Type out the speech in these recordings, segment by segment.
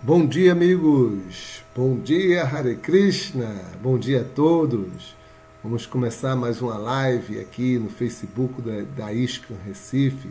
Bom dia, amigos. Bom dia, Hare Krishna. Bom dia a todos. Vamos começar mais uma live aqui no Facebook da ISKCON Recife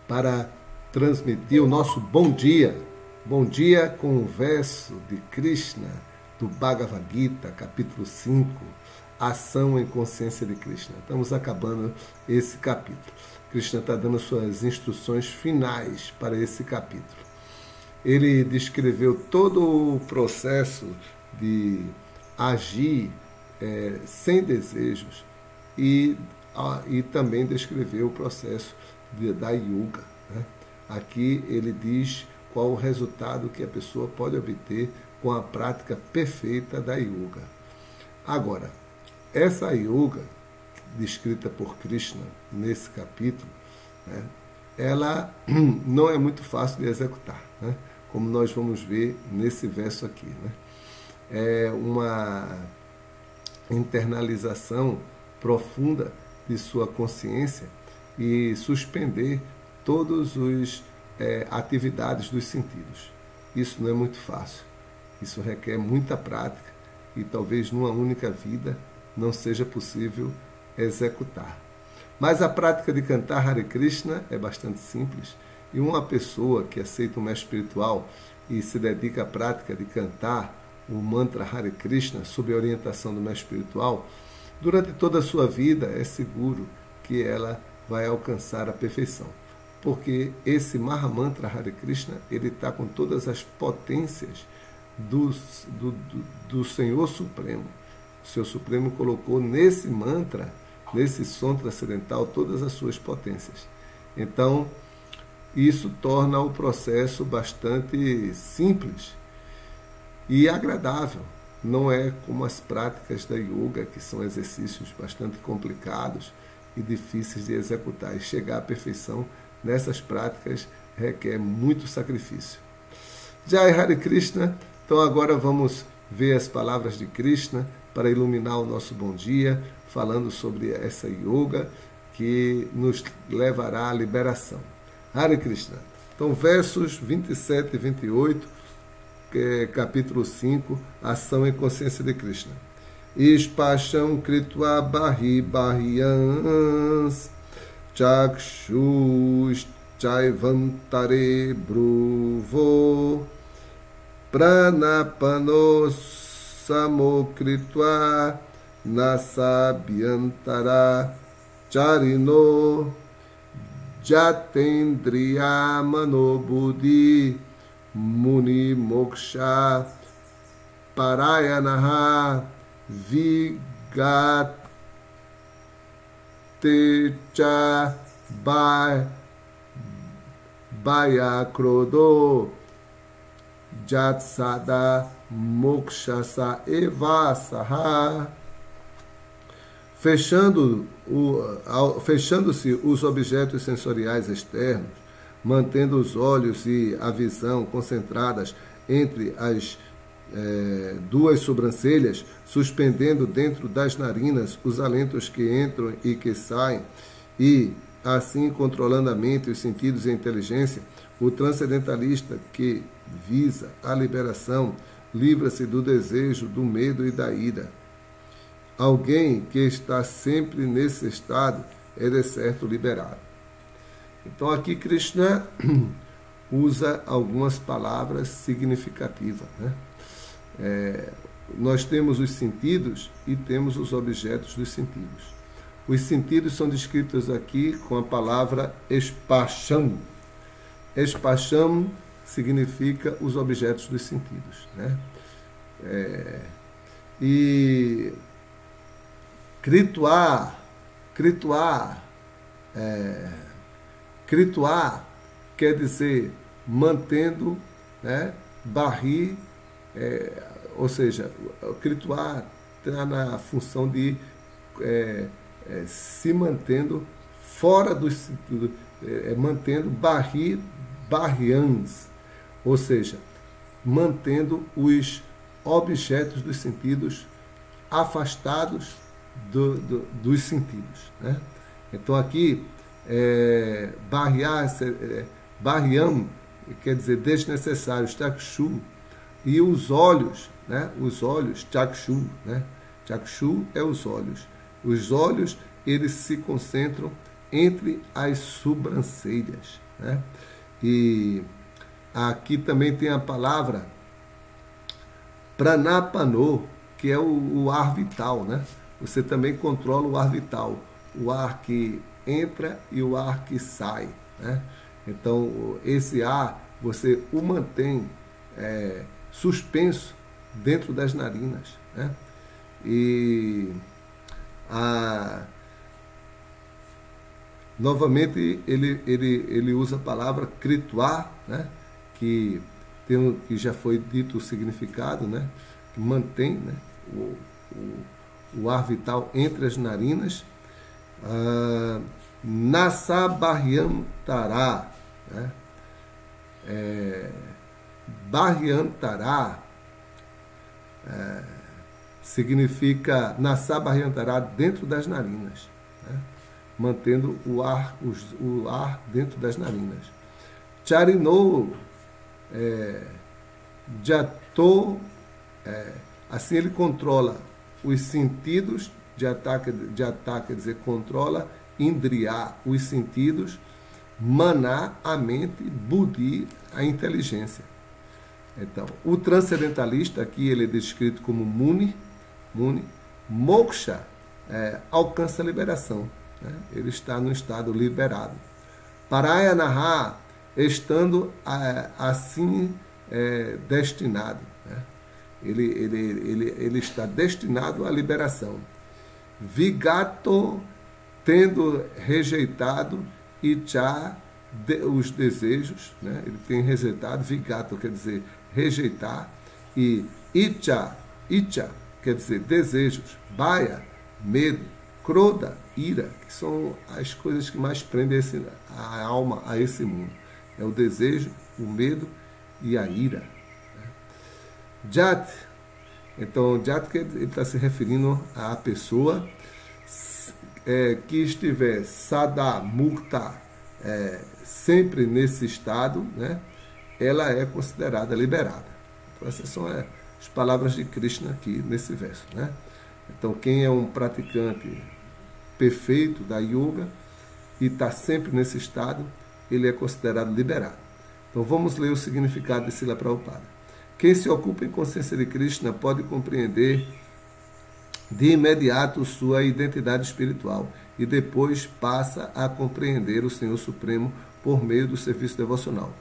para transmitir o nosso bom dia. Bom dia com o verso de Krishna do Bhagavad Gita, capítulo 5, Ação em Consciência de Krishna. Estamos acabando esse capítulo. Krishna está dando suas instruções finais para esse capítulo. Ele descreveu todo o processo de agir sem desejos e também descreveu o processo da yoga. Né? Aqui ele diz qual o resultado que a pessoa pode obter com a prática perfeita da yoga. Agora, essa yoga descrita por Krishna nesse capítulo, né, ela não é muito fácil de executar, né? Como nós vamos ver nesse verso aqui. Né? É uma internalização profunda de sua consciência e suspender todas as atividades dos sentidos. Isso não é muito fácil. Isso requer muita prática e talvez numa única vida não seja possível executar. Mas a prática de cantar Hare Krishna é bastante simples. E uma pessoa que aceita o mestre espiritual e se dedica à prática de cantar o mantra Hare Krishna sob a orientação do mestre espiritual, durante toda a sua vida é seguro que ela vai alcançar a perfeição. Porque esse Mahamantra Hare Krishna, ele está com todas as potências do Senhor Supremo. O Senhor Supremo colocou nesse mantra, nesse som transcendental, todas as suas potências. Então, isso torna o processo bastante simples e agradável. Não é como as práticas da yoga, que são exercícios bastante complicados e difíceis de executar. E chegar à perfeição nessas práticas requer muito sacrifício. Jai Hare Krishna. Então agora vamos ver as palavras de Krishna para iluminar o nosso bom dia, falando sobre essa yoga que nos levará à liberação. Hare Krishna. Então, versos 27 e 28, capítulo 5, Ação em Consciência de Krishna. Ispasham kritva bahi bahyans chakshus chaivantare bruvo pranapanos samokritva nasabhyantara charino Jatendriya Manobudhi Muni Moksha Parayanaha Vigatecha Bayakrodo Jatsada Mokshasa Evasaha. Fechando-se os objetos sensoriais externos, mantendo os olhos e a visão concentradas entre as duas sobrancelhas, suspendendo dentro das narinas os alentos que entram e que saem, e assim controlando a mente, os sentidos e a inteligência, o transcendentalista que visa a liberação livra-se do desejo, do medo e da ira. Alguém que está sempre nesse estado é de certo liberado. Então aqui Krishna usa algumas palavras significativas. Né? Nós temos os sentidos e temos os objetos dos sentidos. Os sentidos são descritos aqui com a palavra espasham. Espasham significa os objetos dos sentidos. Né? Kritva quer dizer mantendo, né, barri, ou seja, Kritva está na função de se mantendo fora do sentido, mantendo barrians, ou seja, mantendo os objetos dos sentidos afastados dos sentidos. Né? Então aqui, barriam quer dizer desnecessário, chakshu E os olhos, né? Os olhos, chakshu, né? Chakshu é os olhos. Os olhos, eles se concentram entre as sobrancelhas, né? E aqui também tem a palavra pranapano, que é o ar vital, né? Você também controla o ar vital, o ar que entra e o ar que sai, né? Então, esse ar, você o mantém suspenso dentro das narinas, né? E novamente ele usa a palavra krituá, né? Que já foi dito o significado, né? Que mantém, né? o ar vital entre as narinas. Nasabaryantará, né? Baryantará significa Nasabaryantará, dentro das narinas, né? Mantendo o ar dentro das narinas. Charinou, Jato, assim ele controla os sentidos. Jatá quer dizer controla, Indriá, os sentidos, Maná, a mente, Buddhi, a inteligência. Então, o transcendentalista, aqui ele é descrito como Muni, Moksha, alcança a liberação, né? Ele está no estado liberado. Parayanaha, estando assim destinado, né? Ele está destinado à liberação. Vigato, tendo rejeitado, Icha, os desejos, né? Ele tem rejeitado. Vigato quer dizer rejeitar, e Icha quer dizer desejos. Baya, medo. Kroda, ira, que são as coisas que mais prendem a alma a esse mundo. É o desejo, o medo e a ira. Jat, então Jat, ele está se referindo à pessoa que estiver Sada Mukta, sempre nesse estado, né? Ela é considerada liberada. Então, essas são as palavras de Krishna aqui nesse verso, né? Então, quem é um praticante perfeito da yoga e está sempre nesse estado, ele é considerado liberado. Então, vamos ler o significado de Srila Prabhupada. Quem se ocupa em consciência de Krishna pode compreender de imediato sua identidade espiritual e depois passa a compreender o Senhor Supremo por meio do serviço devocional.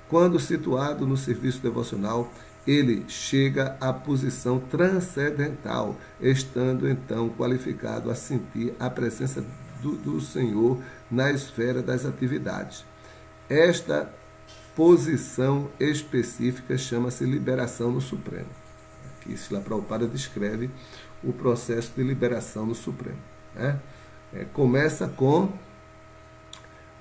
Quando situado no serviço devocional, ele chega à posição transcendental, estando então qualificado a sentir a presença do Senhor na esfera das atividades. Esta posição específica chama-se liberação no Supremo. Aqui Srila Prabhupada descreve o processo de liberação no Supremo, né? Começa com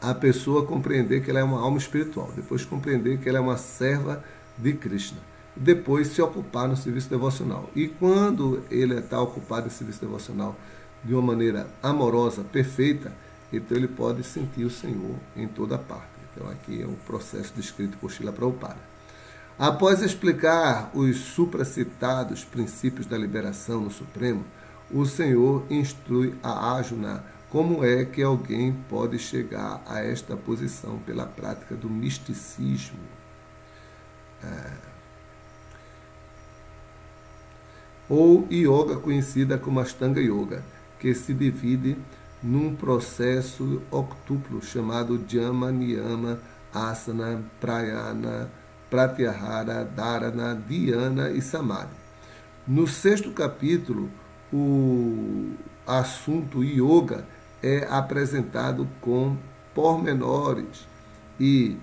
a pessoa compreender que ela é uma alma espiritual, depois compreender que ela é uma serva de Krishna, depois se ocupar no serviço devocional. E quando ele está ocupado em serviço devocional de uma maneira amorosa, perfeita, então ele pode sentir o Senhor em toda parte. Então aqui é um processo descrito por Srila Prabhupada. Após explicar os supracitados princípios da liberação no Supremo, o Senhor instrui a Arjuna como é que alguém pode chegar a esta posição pela prática do misticismo. Ou yoga, conhecida como Ashtanga Yoga, que se divide num processo octuplo chamado Jama, Niyama, Asana, Prayana, Pratyahara, Dharana, Dhyana e Samadhi. No 6º capítulo, o assunto yoga é apresentado com pormenores e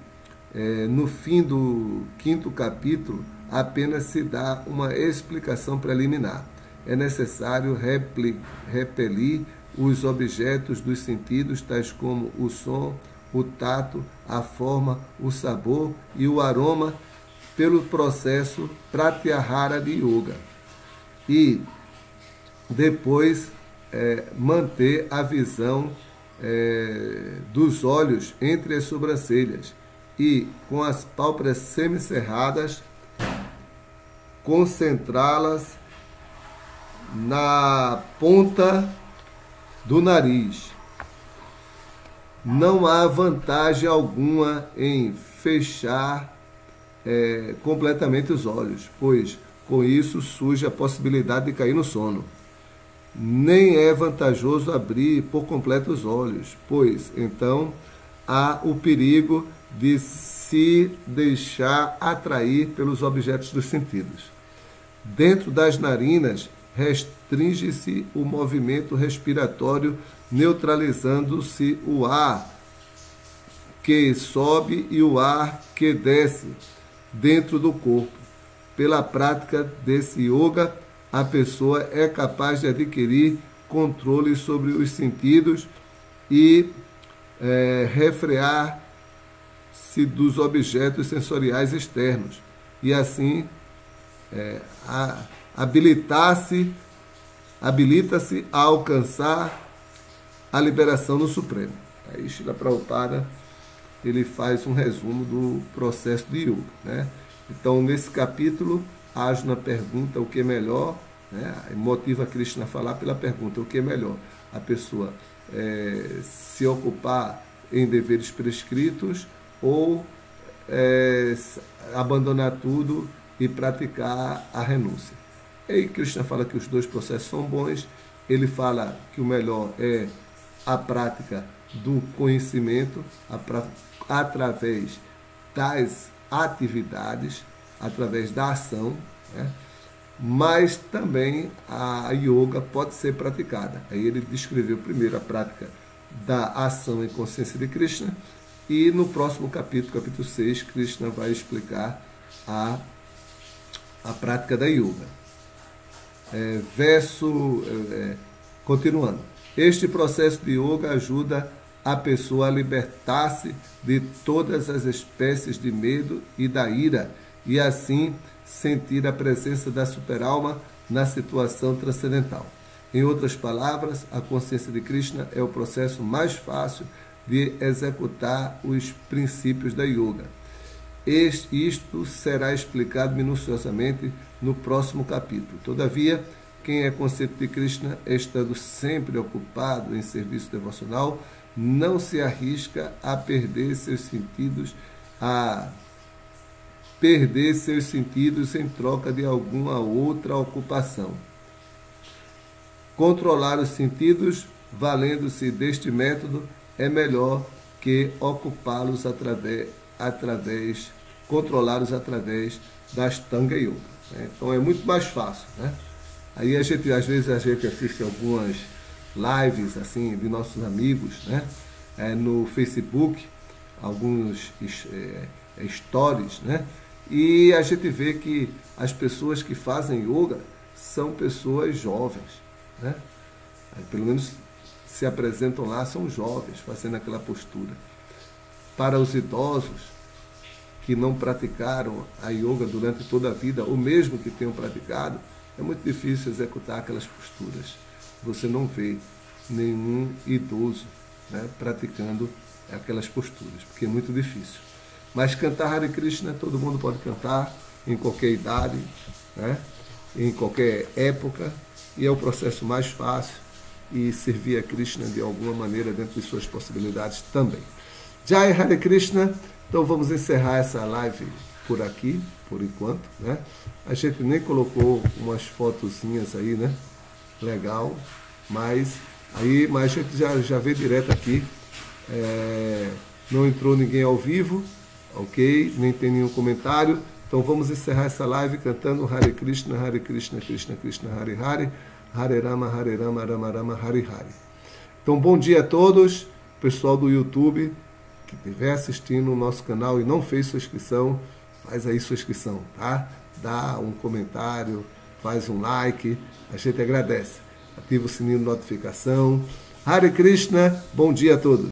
no fim do 5º capítulo apenas se dá uma explicação preliminar. É necessário repelir os objetos dos sentidos, tais como o som, o tato, a forma, o sabor e o aroma, pelo processo Pratyahara de Yoga. E depois manter a visão dos olhos entre as sobrancelhas e com as pálpebras semicerradas concentrá-las na ponta do nariz. Não há vantagem alguma em fechar completamente os olhos, pois com isso surge a possibilidade de cair no sono. Nem é vantajoso abrir por completo os olhos, pois então há o perigo de se deixar atrair pelos objetos dos sentidos. Dentro das narinas, restringe-se o movimento respiratório, neutralizando-se o ar que sobe e o ar que desce dentro do corpo. Pela prática desse yoga, a pessoa é capaz de adquirir controle sobre os sentidos e refrear-se dos objetos sensoriais externos e assim habilita-se a alcançar a liberação no Supremo. Aí Srila Prabhupada ele faz um resumo do processo de yoga, né? Então, nesse capítulo, Arjuna pergunta o que é melhor, né? Motiva Krishna a falar pela pergunta, o que é melhor? A pessoa se ocupar em deveres prescritos ou abandonar tudo e praticar a renúncia. E aí Krishna fala que os dois processos são bons, ele fala que o melhor é a prática do conhecimento através das atividades, através da ação, né? Mas também a yoga pode ser praticada. Aí ele descreveu primeiro a prática da ação em consciência de Krishna e no próximo capítulo, capítulo 6, Krishna vai explicar a prática da yoga. Continuando. Este processo de yoga ajuda a pessoa a libertar-se de todas as espécies de medo e da ira e assim sentir a presença da superalma na situação transcendental. Em outras palavras, a consciência de Krishna é o processo mais fácil de executar os princípios da yoga. Isto será explicado minuciosamente no próximo capítulo. Todavia, quem é consciente de Krishna, estando sempre ocupado em serviço devocional, não se arrisca a perder seus sentidos, em troca de alguma outra ocupação. Controlar os sentidos, valendo-se deste método, é melhor que ocupá-los controlá-los através da Ashtanga Yoga. Né? Então é muito mais fácil, né? Aí às vezes a gente assiste algumas lives assim de nossos amigos, né? No Facebook, alguns stories, né? E a gente vê que as pessoas que fazem yoga são pessoas jovens, né? Pelo menos se apresentam lá, são jovens, fazendo aquela postura. Para os idosos que não praticaram a yoga durante toda a vida, ou mesmo que tenham praticado, é muito difícil executar aquelas posturas. Você não vê nenhum idoso, né, praticando aquelas posturas, porque é muito difícil. Mas cantar Hare Krishna, todo mundo pode cantar, em qualquer idade, né, em qualquer época, e é o processo mais fácil, e servir a Krishna de alguma maneira dentro de suas possibilidades também. Jai Hare Krishna. Então vamos encerrar essa live por aqui, por enquanto, né? A gente nem colocou umas fotozinhas aí, né? Legal, mas a gente já vê direto aqui. Não entrou ninguém ao vivo, ok? Nem tem nenhum comentário. Então vamos encerrar essa live cantando Hare Krishna, Krishna Krishna, Hare Hare, Hare Rama, Rama Rama, Hare Hare. Então bom dia a todos, pessoal do YouTube, que estiver assistindo o nosso canal e não fez sua inscrição, faz aí sua inscrição, tá? Dá um comentário, faz um like, a gente agradece. Ativa o sininho de notificação. Hare Krishna, bom dia a todos.